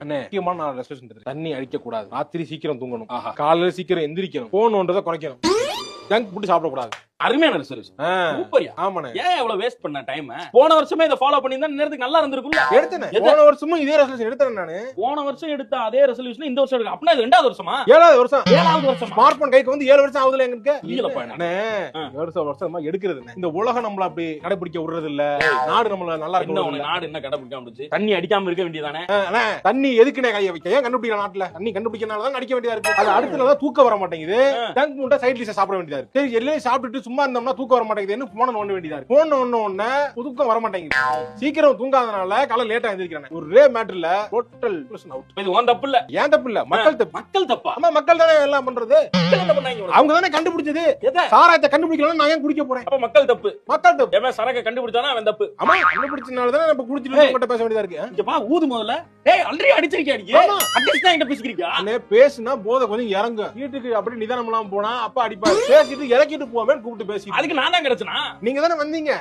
அண்ணே முக்கியமான நான் ரெஸ்ட்ரிக்ஷன் இருக்கு. தண்ணி அடிக்க கூடாது, ராத்திரி சீக்கிரம் தூங்கணும், காலையில சீக்கிரம் எந்திரிக்கணும், போனோன்றதை குறைக்கணும், ஜங்க் ஃபுட் சாப்பிடக்கூடாது. அருமையான ரெசல்யூஷன். சூப்பர்யா. ஆமாண்ணே. ஏன் எவ்வளவு வேஸ்ட் பண்ண டைம்? போன வருஷமே இத ஃபாலோ பண்ணிருந்தா நேரத்துக்கு நல்லா இருந்திருக்கும்ல. எடுத்தேனே. போன வருஷமும் இதே ரெசல்யூஷன் எடுத்தேன் நானு. போன வருஷம் எடுத்த அதே ரெசல்யூஷன் இந்த வருஷம் எடுக்க. அப்பனா இது ரெண்டாவது வருஷமா? ஏழாவது வருஷம். ஏழாவது வருஷம். ஸ்மார்ட் போன் கைக்கு வந்து 7 வருஷம் ஆகுதுல எங்களுக்கு. இல்லப்பா அண்ணே 7 வருஷமா எடுக்கிறது. இந்த உலகம் நம்மள அப்படி கடைபிடிக்க விடுறது இல்ல. நாடு நம்மள நல்லா என்ன இருக்கு. நாடு என்ன கடைபிடிக்காம இருந்துச்சு? தண்ணி அடிக்காம இருக்க வேண்டியதானே? அண்ணே தண்ணி எதுக்குனே கைய வைக்க? ஏன் கண்டுபிடிக்கிற நாட்டுல தண்ணி கண்டுபிடிக்கிறனால தான் அடிக்க வேண்டியதா இருக்கு. அது அடுத்தல தான் தூக்க வர மாட்டேங்குது. ஜங்க் ஃபுட் சைட் டிஷ் சாப்பிட வேண்டியதா இருக்கு. சரி எல்லாம் சாப்பிட்டுட்டு சும்மா இருந்தோம்னா தூக்க வர மாட்டேங்குதுன்னு போன நோண்ட வேண்டியதா இருக்கு. போன ஒண்ணு தூக்கம் வர மாட்டேங்குது. சீக்கிரம் தூங்காதனால காலை லேட்டா எந்திரிக்கிறேன். ஒரே மேட்டர்ல டோட்டல் அவுட். இது உன் தப்பு இல்ல. ஏன் தப்பு இல்ல, மக்கள் தப்பு. மக்கள் தப்பா? ஆமா மக்கள் தானே எல்லாம் பண்றது. என்ன பண்ணாங்க? அவங்க தானே கண்டுபிடிச்சது. சாராயத்தை கண்டுபிடிக்கலாம், நான் ஏன் குடிக்க போறேன்? அப்ப மக்கள் தப்பு. மக்கள் தப்பு. எவன் சரக்க கண்டுபிடிச்சானா அவன் தப்பு. ஆமா கண்டுபிடிச்சனால தானே நம்ம குடிச்சிட்டு கிட்ட பேச வேண்டியதா இருக்கு. இங்க பா ஊது முதல்ல. டேய் ஆல்ரெடி அடிச்சிருக்கியா நீ? அடிச்சா என்கிட்ட பேசிக்கிறீங்க. அண்ணே பேசுனா போதை கொஞ்சம் இறங்கு. வீட்டுக்கு அப்படி நிதானம் எல்லாம் போனா அப்பா அடிப்பாரு. பேசிட்டு இறக்கிட்டு போவேன்னு கூப்பிட்டு பேசி. அதுக்கு நான் தான் கிடைச்சனா? நீங்க தானே வந்தீங்க.